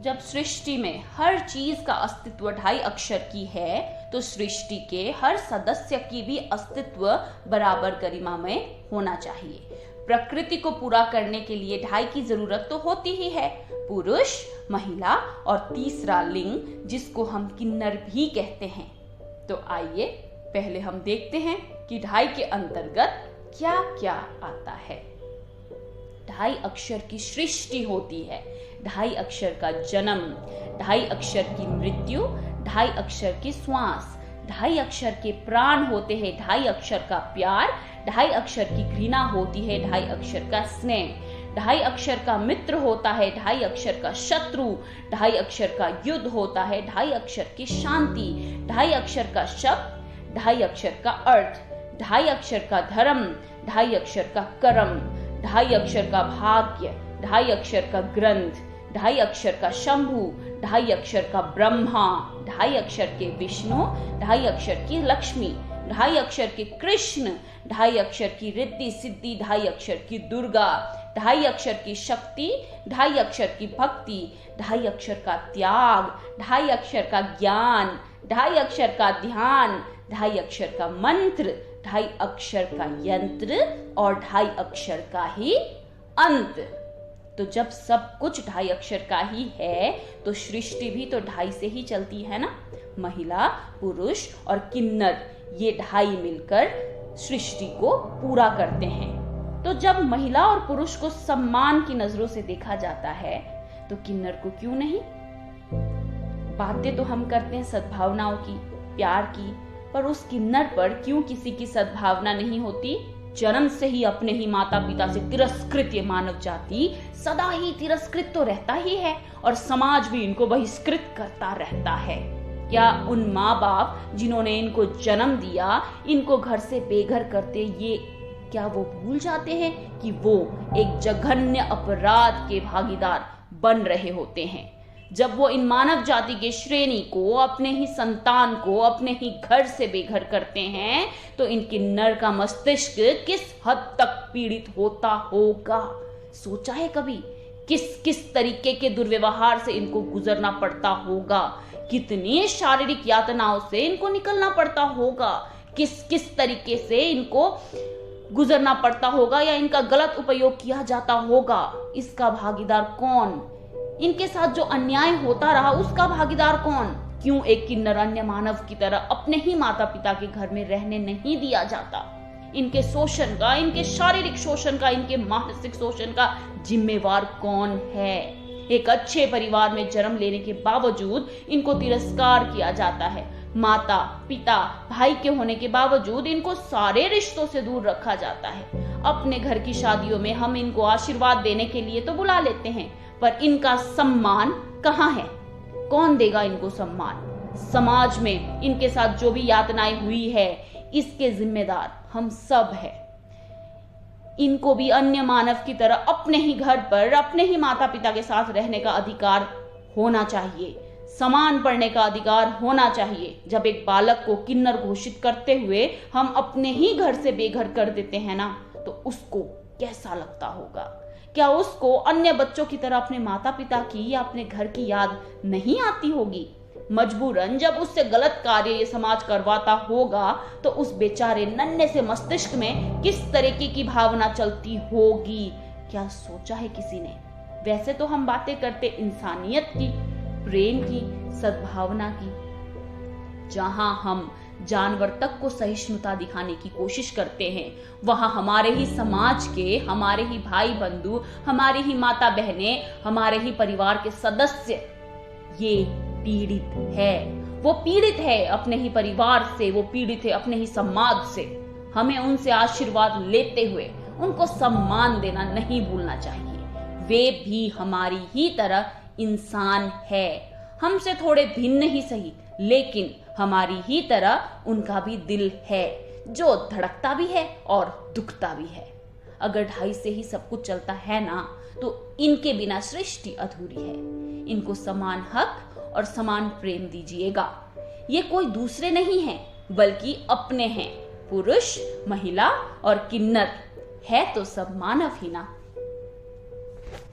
जब सृष्टि में हर चीज का अस्तित्व 2.5 अक्षर की है, तो सृष्टि के हर सदस्य की भी अस्तित्व बराबर गरिमा में होना चाहिए। प्रकृति को पूरा करने के लिए 2.5 की जरूरत तो होती ही है, पुरुष, महिला और तीसरा लिंग जिसको हम किन्नर भी कहते हैं। तो आइए पहले हम देखते हैं कि 2.5 के अंतर्गत क्या क्या आता है। 2.5 अक्षर की सृष्टि होती है, 2.5 अक्षर का जन्म, 2.5 अक्षर की मृत्यु, 2.5 अक्षर की श्वास, 2.5 अक्षर के प्राण होते हैं, 2.5 अक्षर का प्यार, 2.5 अक्षर की घृणा होती है, 2.5 अक्षर का स्नेह, 2.5 अक्षर का मित्र होता है, 2.5 अक्षर का शत्रु, 2.5 अक्षर का युद्ध होता है, 2.5 अक्षर की शांति, 2.5 अक्षर का शब्द, 2.5 अक्षर का अर्थ, 2.5 अक्षर का धर्म, 2.5 अक्षर का कर्म, 2.5 अक्षर का भाग्य, 2.5 अक्षर का ग्रंथ, 2.5 अक्षर का शंभु, 2.5 अक्षर का ब्रह्मा, 2.5 अक्षर के विष्णु, 2.5 अक्षर की लक्ष्मी, 2.5 अक्षर के कृष्ण, 2.5 अक्षर की रिद्धि सिद्धि, 2.5 अक्षर की दुर्गा, 2.5 अक्षर की शक्ति, 2.5 अक्षर की भक्ति, 2.5 अक्षर का त्याग, 2.5 अक्षर का ज्ञान, 2.5 अक्षर का ध्यान, 2.5 अक्षर का मंत्र, 2.5 अक्षर का यंत्र और 2.5 अक्षर का ही अंत। तो जब सब कुछ 2.5 अक्षर का ही है, तो सृष्टि भी तो 2.5 से ही चलती है ना। महिला, पुरुष और किन्नर ये 2.5 मिलकर सृष्टि को पूरा करते हैं। तो जब महिला और पुरुष को सम्मान की नजरों से देखा जाता है, तो किन्नर को क्यों नहीं। बातें तो हम करते हैं सद्भावनाओं की, प्यार की, पर उस किन्नर पर क्यों किसी की सद्भावना नहीं होती। जन्म से ही अपने ही माता पिता से तिरस्कृत ये मानव जाति सदा ही तिरस्कृत तो रहता ही है, और समाज भी इनको बहिष्कृत करता रहता है। क्या उन माँ बाप जिन्होंने इनको जन्म दिया, इनको घर से बेघर करते, ये क्या वो भूल जाते हैं कि वो एक जघन्य अपराध के भागीदार बन रहे होते हैं। जब वो इन मानव जाति के श्रेणी को, अपने ही संतान को अपने ही घर से बेघर करते हैं, तो इन किन्नर का मस्तिष्क किस हद तक पीड़ित होता होगा। सोचा है कभी किस किस तरीके के दुर्व्यवहार से इनको गुजरना पड़ता होगा, कितनी शारीरिक यातनाओं से इनको निकलना पड़ता होगा, किस किस तरीके से इनको गुजरना पड़ता होगा, या इनका गलत उपयोग किया जाता होगा। इसका भागीदार कौन। इनके साथ जो अन्याय होता रहा उसका भागीदार कौन। क्यों एक किन्नर अन्य मानव की तरह अपने ही माता पिता के घर में रहने नहीं दिया जाता। इनके शोषण का, इनके शारीरिक शोषण का, इनके मानसिक शोषण का जिम्मेवार कौन है। एक अच्छे परिवार में जन्म लेने के बावजूद इनको तिरस्कार किया जाता है। माता पिता भाई के होने के बावजूद इनको सारे रिश्तों से दूर रखा जाता है। अपने घर की शादियों में हम इनको आशीर्वाद देने के लिए तो बुला लेते हैं, पर इनका सम्मान कहाँ है। कौन देगा इनको सम्मान। समाज में इनके साथ जो भी यातनाएं हुई है, इसके जिम्मेदार हम सब हैं। इनको भी अन्य मानव की तरह अपने ही घर पर अपने ही माता पिता के साथ रहने का अधिकार होना चाहिए, समान पढ़ने का अधिकार होना चाहिए। जब एक बालक को किन्नर घोषित करते हुए हम अपने ही घर से बेघर कर देते हैं ना, तो उसको कैसा लगता होगा। क्या उसको अन्य बच्चों की तरह अपने माता पिता की या अपने घर की याद नहीं आती होगी। मजबूरन जब उससे गलत कार्य ये समाज करवाता होगा, तो उस बेचारे नन्हे से मस्तिष्क में किस तरीके की भावना चलती होगी। क्या सोचा है किसी ने। वैसे तो हम बातें करते इंसानियत की, प्रेम की, सद्भावना की। जहां हम जानवर तक को सहिष्णुता दिखाने की कोशिश करते हैं, वहां हमारे ही समाज के, हमारे ही भाई बंधु, हमारी ही माता बहनें, हमारे ही परिवार के सदस्य ये पीड़ित है। वो पीड़ित है अपने ही परिवार से, वो पीड़ित है अपने ही समाज से। हमें उनसे आशीर्वाद लेते हुए उनको सम्मान देना नहीं भूलना चाहिए। वे भी हमारी ही तरह इंसान है, हमसे थोड़े भिन्न ही सही, लेकिन हमारी ही तरह उनका भी दिल है, जो धड़कता भी है और दुखता भी है। अगर 2.5 से ही सब कुछ चलता है ना, तो इनके बिना सृष्टि अधूरी है। इनको समान हक और समान प्रेम दीजिएगा। ये कोई दूसरे नहीं हैं, बल्कि अपने हैं। पुरुष, महिला और किन्नर है तो सब मानव ही ना।